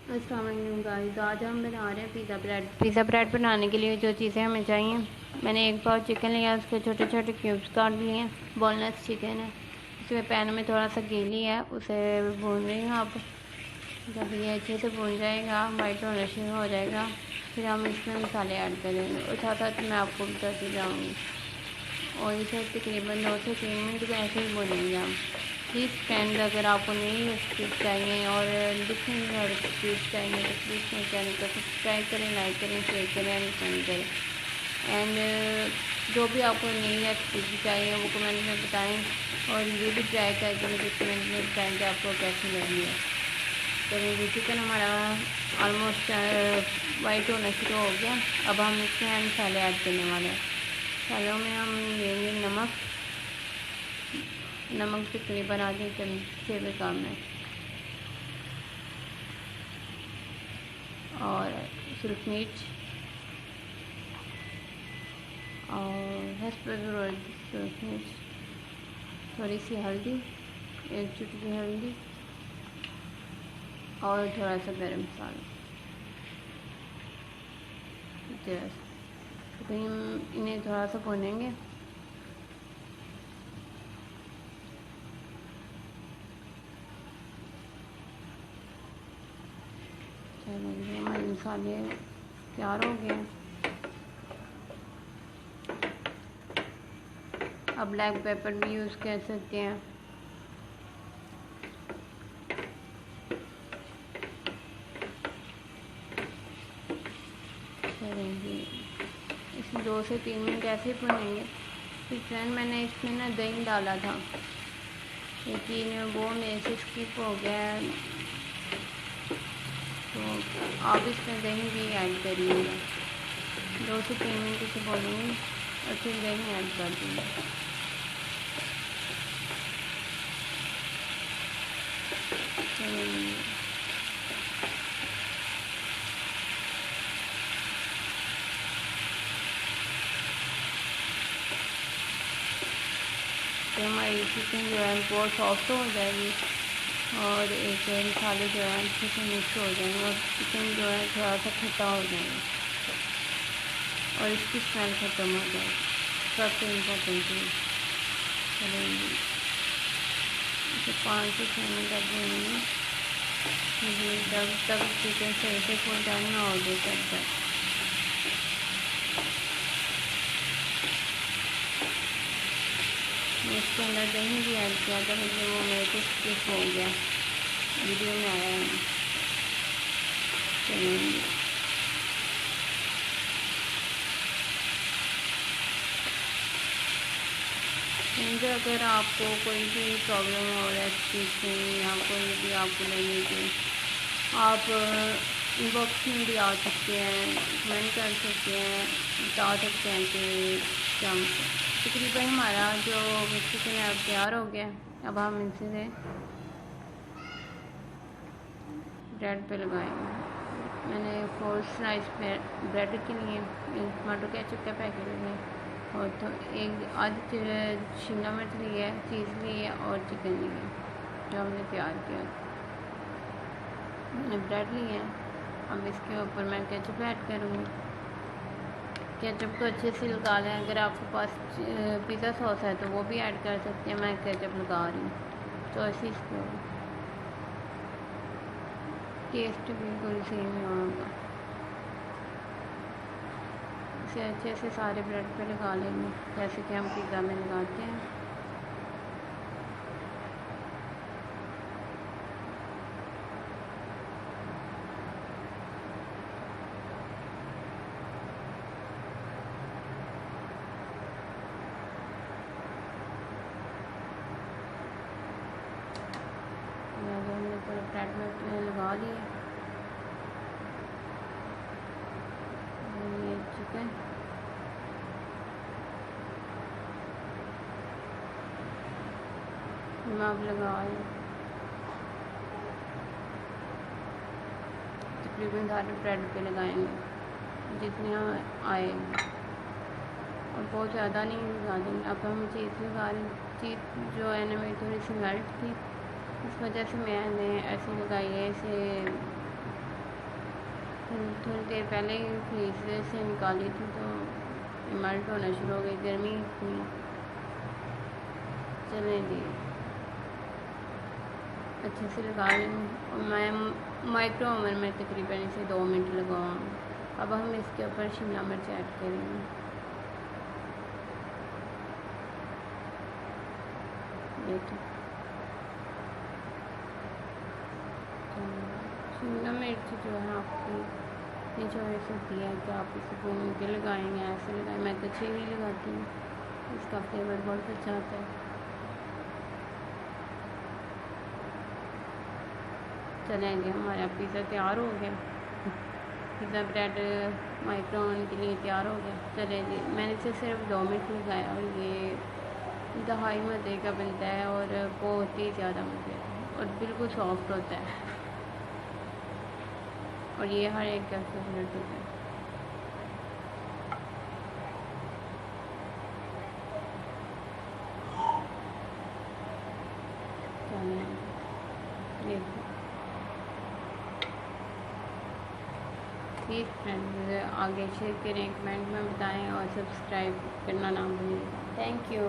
अस्सलाम वालेकुम गाइस, आज हम बना रहे हैं पिज़्ज़ा ब्रेड। पिज़्ज़ा ब्रेड बनाने के लिए जो चीज़ें हमें चाहिए, मैंने एक पाव चिकन लिया, उसके छोटे छोटे क्यूब्स काट लिए। बोनलेस चिकन है। इसमें पैन में थोड़ा सा घी लिया है, उसे भून रही हूँ। आप जब ये अच्छे से भून जाएगा, वाइट होना शुरू हो जाएगा, फिर हम इसमें मसाले ऐड करेंगे और साथ साथ मैं आपको बताती जाऊँगी। और इसे तकरीबन 2 से 3 मिनट ऐसे ही भूनेंगे हम। प्लीज़ फ्रेंड, अगर आपको नई रेसिपीज चाहिए और डिफरेंट रेसिपीज चाहिए तो प्लीज़ मेरे चैनल को सब्सक्राइब करें, लाइक करें, शेयर करें एंड कमेंट करें। एंड जो भी आपको नई रेसिपीज चाहिए वो कमेंट में बताएं और ये भी ट्राई करके मुझे कमेंट में बताएं कि आपको कैसी लगी है। तो ये चिकन हमारा ऑलमोस्ट वाइट होना शुरू हो गया। अब हम इसमें मसाले ऐड करने वाले हैं। मसालों में हम लेंगे नमक तकरीबन आधे चमचे से कम है, और सुरख मिर्च और सुरख मिर्च, थोड़ी सी हल्दी, एक चुटकी हल्दी और थोड़ा सा गरम मसाला। तो हम इन्हें थोड़ा सा भूनेंगे। हमारे मसाले तैयार हो गए। अब ब्लैक पेपर भी यूज़ कर सकते हैं। चलेंगे इसमें 2 से 3 मिनट ऐसे ही भुनेंगे। फिर फ्रेंड, मैंने इसमें ना दही डाला था, लेकिन वो मेरे से स्किप हो गया, तो आप इसमें दही भी ऐड करिएगा। 2 से 3 मिनट इसे भूनेंगे और फिर दही ऐड कर देंगे। तो हमारी चिकन जो है बहुत सॉफ्ट हो जाएगी और एक मसाले जो है अच्छे से मिक्स हो जाएंगे और चिकन जो है थोड़ा सा खट्टा हो जाएगा और इसकी स्मेल ख़त्म हो जाएगी। सबसे इम्पोर्टेंट चीज़। चलेंगे इसे 5 से 6 मिनट तक भूनेंगे, जब तक चिकन सही से फुल टाइम ना हो जाए तब तक। इसके अंदर दही भी ऐड किया था, लेकिन वो मेरे को स्किप हो गया, वीडियो में आया है। चलेंगे अगर आपको कोई भी प्रॉब्लम हो रहा है चीज़ में या कोई भी आपको लगे कि आप इनबॉक्स में भी आ सकते हैं, कमेंट कर सकते हैं, बता सकते हैं कि क्या। तकरीबन हमारा जो चिकन है अब तैयार हो गया। अब हम इसे ब्रेड पे लगाएंगे। मैंने 4 स्लाइस ब्रेड के लिए टमाटो केचप का पैकेट लिए और तो एक आधी शिमला मिर्च ली है, चीज़ ली है और चिकन ली है जो हमने तैयार किया। मैंने ब्रेड ली है। अब इसके ऊपर मैं केचप ऐड करूँगी। केचप को अच्छे से लगा लें। अगर आपके पास पिज़्ज़ा सॉस है तो वो भी ऐड कर सकते हैं। मैं केचप लगा रही हूँ तो ऐसे इसको टेस्ट बिल्कुल सेम होगा। इसे अच्छे से सारे ब्रेड पे लगा लेंगे जैसे कि हम पिज़्ज़ा में लगाते हैं। हमने पूरे ब्रेड में लगा लिए। ये चिकन अब लगाए तकरीबन सारे ब्रेड पे लगाएंगे जितने आए, और बहुत ज़्यादा नहीं लगा देंगे। अब हम चीज़ लगा रहे हैं। चीज़ जो है ना मेरी थोड़ी सी मेल्ट थी, इस वजह से मैंने ऐसे लगाई है। इसे थोड़ी देर पहले फ्रीजर से निकाली थी तो मेल्ट होना शुरू हो गई, गर्मी इतनी। चलें जी, अच्छे से लगा लें। मैं माइक्रो ओवन में तकरीबन इसे 2 मिनट लगाऊँगी। अब हम इसके ऊपर शिमला मिर्च ऐड करेंगे। देखिए शिमला मिर्च जो है आपकी ये चॉइस होती है कि आप इसे भून के लगाएंगे, ऐसे लगाएं। मैं तो 6 ही लगाती हूँ, इसका फ्लेवर बहुत अच्छा आता है। चलें जी, हमारा पिज़्ज़ा तैयार हो गया। पिज़्ज़ा ब्रेड माइक्रो ओवन के लिए तैयार हो गया। चलें जी, मैंने इसे सिर्फ 2 मिनट लगाया और ये इंतहाई मज़े का बनता है और बहुत ही ज़्यादा मज़े का और बिल्कुल सॉफ्ट होता है और ये हर एक का फेवरेट होता है। चलें देखो प्लीज़ फ्रेंड्स आगे शेयर करें, कमेंट में बताएं और सब्सक्राइब करना ना भूलिएगा। Thank you.